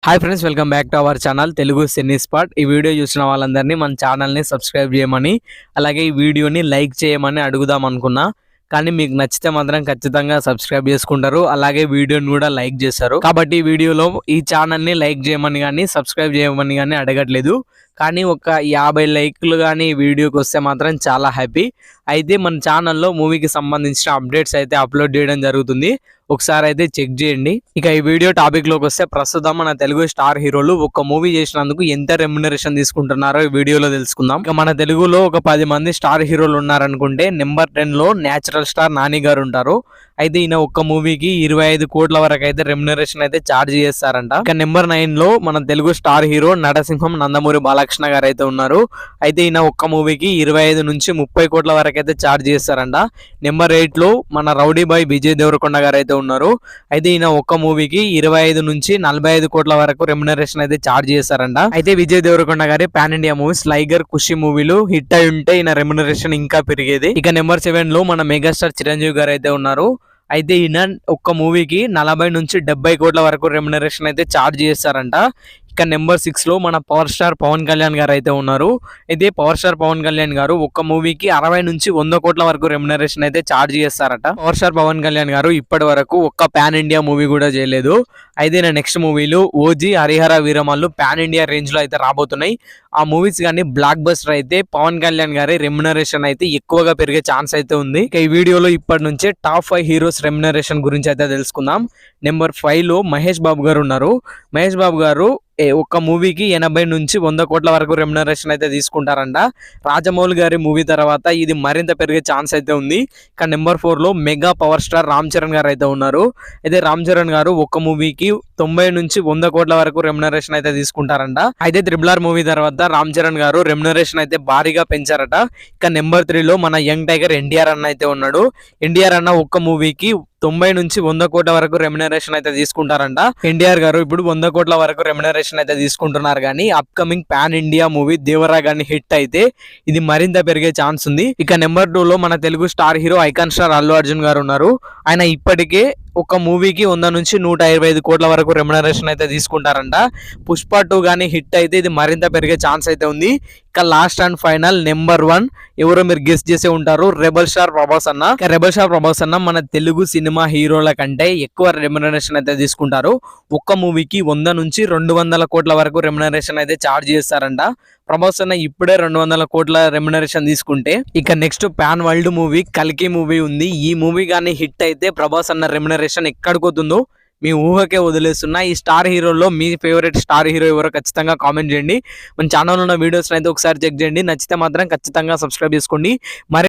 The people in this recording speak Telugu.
Hi friends, welcome back to our channel Telugu cine spot. ఈ వీడియో చూసిన వాళ్ళందరినీ మన ఛానల్ని సబ్స్క్రైబ్ చేయమని, అలాగే ఈ వీడియోని లైక్ చేయమని అడుగుదాం అనుకున్నా. కానీ మీకు నచ్చితే మాత్రం ఖచ్చితంగా సబ్స్క్రైబ్ చేసుకుంటారు, అలాగే వీడియోని కూడా లైక్ చేస్తారు. కాబట్టి ఈ వీడియోలో ఈ ఛానల్ని లైక్ చేయమని కానీ సబ్స్క్రైబ్ చేయమని కానీ అడగట్లేదు. కానీ ఒక 50 లైక్లు కానీ ఈ వీడియోకి వస్తే మాత్రం చాలా హ్యాపీ. అయితే మన ఛానల్లో మూవీకి సంబంధించిన అప్డేట్స్ అయితే అప్లోడ్ చేయడం జరుగుతుంది, ఒకసారి అయితే చెక్ చేయండి. ఇక ఈ వీడియో టాపిక్ లోకి వస్తే, ప్రస్తుతం మన తెలుగు స్టార్ హీరోలు ఒక మూవీ చేసినందుకు ఎంత రెమ్యునరేషన్ తీసుకుంటున్నారో ఈ వీడియోలో తెలుసుకుందాం. ఇక మన తెలుగులో ఒక 10 మంది స్టార్ హీరోలు ఉన్నారనుకుంటే, నెంబర్ 10 లో నేచురల్ స్టార్ నాని గారు ఉంటారు. అయితే ఈయన ఒక్క మూవీకి 25 కోట్ల వరకు అయితే రెమ్యునరేషన్ అయితే ఛార్జ్ చేస్తారంట. ఇక నెంబర్ 9 లో మన తెలుగు స్టార్ హీరో నరసింహం నందమూరి బాలకృష్ణ గారు అయితే ఉన్నారు. అయితే ఈయన ఒక్క మూవీకి 25 నుంచి 30 కోట్ల వరకు అయితే ఛార్జ్ చేస్తారంట. నెంబర్ 8 లో మన రౌడీ బాయ్ విజయ్ దేవరకొండ గారు అయితే ఉన్నారు. అయితే ఈయన ఒక్క మూవీకి 25 నుంచి 45 కోట్ల వరకు రెమ్యునరేషన్ అయితే ఛార్జ్ చేస్తారంట. అయితే విజయ్ దేవరకొండ గారి పాన్ ఇండియా మూవీస్ లైగర్, ఖుషి మూవీలు హిట్ అయి ఉంటే ఈయన రెమ్యునరేషన్ ఇంకా పెరిగేది. ఇక నెంబర్ 7 లో మన మెగాస్టార్ చిరంజీవి గారు అయితే ఉన్నారు. అయితే ఈయన ఒక్క మూవీకి 40 నుంచి 70 కోట్ల వరకు రెమ్యునరేషన్ అయితే ఛార్జ్ చేస్తారంట. ఇక నెంబర్ 6 లో మన పవర్ స్టార్ పవన్ కళ్యాణ్ గారు అయితే ఉన్నారు. అయితే పవర్ స్టార్ పవన్ కళ్యాణ్ గారు ఒక్క మూవీకి 60 నుంచి 100 కోట్ల వరకు రెమ్యునరేషన్ అయితే ఛార్జ్ చేస్తారట. పవర్ స్టార్ పవన్ కళ్యాణ్ గారు ఇప్పటి వరకు ఒక్క పాన్ ఇండియా మూవీ కూడా చేయలేదు. అయితే నా నెక్స్ట్ మూవీలు OG, Harihara Veeramallu pan India range లో అయితే రాబోతున్నాయి. ఆ మూవీస్ కానీ బ్లాక్ బస్టర్ అయితే పవన్ కళ్యాణ్ గారి రెమ్యునరేషన్ అయితే ఎక్కువగా పెరిగే ఛాన్స్ అయితే ఉంది. ఇక ఈ వీడియోలో ఇప్పటి నుంచే టాప్ 5 హీరోస్ రెమ్యునరేషన్ గురించి అయితే తెలుసుకుందాం. నెంబర్ 5 లో మహేష్ బాబు గారు ఉన్నారు. మహేష్ బాబు గారు ఒక్క మూవీకి 80 నుంచి 100 కోట్ల వరకు రెమ్యునరేషన్ అయితే తీసుకుంటారంట. రాజమౌళి గారి మూవీ తర్వాత ఇది మరింత పెరిగే ఛాన్స్ అయితే ఉంది. ఇక నెంబర్ 4 లో mega power star Ram Charan గారు అయితే ఉన్నారు. అయితే రామ్ చరణ్ గారు ఒక్క మూవీకి 90 నుంచి 100 కోట్ల వరకు రెమ్యునరేషన్ అయితే తీసుకుంటారంట. అయితే RRR మూవీ తర్వాత రామ్ చరణ్ గారు రెమ్యునరేషన్ అయితే భారీగా పెంచారట. ఇక నెంబర్ 3 లో మన యంగ్ టైగర్ ఎన్టీఆర్ అన్న అయితే ఉన్నాడు. ఎన్టీఆర్ అన్న ఒక్క మూవీకి 90 నుంచి 100 కోట్ల వరకు రెమ్యునరేషన్ అయితే తీసుకుంటారంట. ఎన్టీఆర్ గారు ఇప్పుడు 100 కోట్ల వరకు రెమ్యునరేషన్ అయితే తీసుకుంటున్నారు. కానీ upcoming pan India movie Devara గాని హిట్ అయితే ఇది మరింత పెరిగే ఛాన్స్ ఉంది. ఇక నెంబర్ 2 లో మన Telugu star hero icon star Allu Arjun గారు ఉన్నారు. ఆయన ఇప్పటికే ఒక మూవీకి 100 నుంచి 125 కోట్ల వరకు రెమ్యునరేషన్ అయితే తీసుకుంటారంట. పుష్ప 2 కానీ హిట్ అయితే ఇది మరింత పెరిగే ఛాన్స్ అయితే ఉంది. ఇక లాస్ట్ అండ్ ఫైనల్ నెంబర్ 1 ఎవరో మీరు గెస్ చేసే ఉంటారు, రెబల్ స్టార్ ప్రభాస్ అన్న. రెబల్ స్టార్ ప్రభాస్ అన్న మన తెలుగు సినిమా హీరోల కంటే ఎక్కువ రెమ్యునరేషన్ అయితే తీసుకుంటారు. ఒక్క మూవీకి 100 నుంచి 200 కోట్ల వరకు రెమ్యునరేషన్ అయితే ఛార్జ్ చేస్తారంట. ప్రభాస్ అన్న ఇప్పుడే 200 కోట్ల రెమ్యునరేషన్ తీసుకుంటే, ఇక నెక్స్ట్ పాన్ వరల్డ్ మూవీ కల్కి మూవీ ఉంది. ఈ మూవీ కానీ హిట్ అయితే ప్రభాస్ అన్న రెమ్యునరేషన్ ఎక్కడిపోతుందో మీ ఊహకే వదిలేస్తున్నా. ఈ స్టార్ హీరోలో మీ ఫేవరెట్ స్టార్ హీరో ఎవరో ఖచ్చితంగా కామెంట్ చేయండి. మన ఛానల్లో ఉన్న వీడియోస్ అయితే ఒకసారి చెక్ చేయండి. నచ్చితే మాత్రం ఖచ్చితంగా సబ్స్క్రైబ్ చేసుకోండి. మరి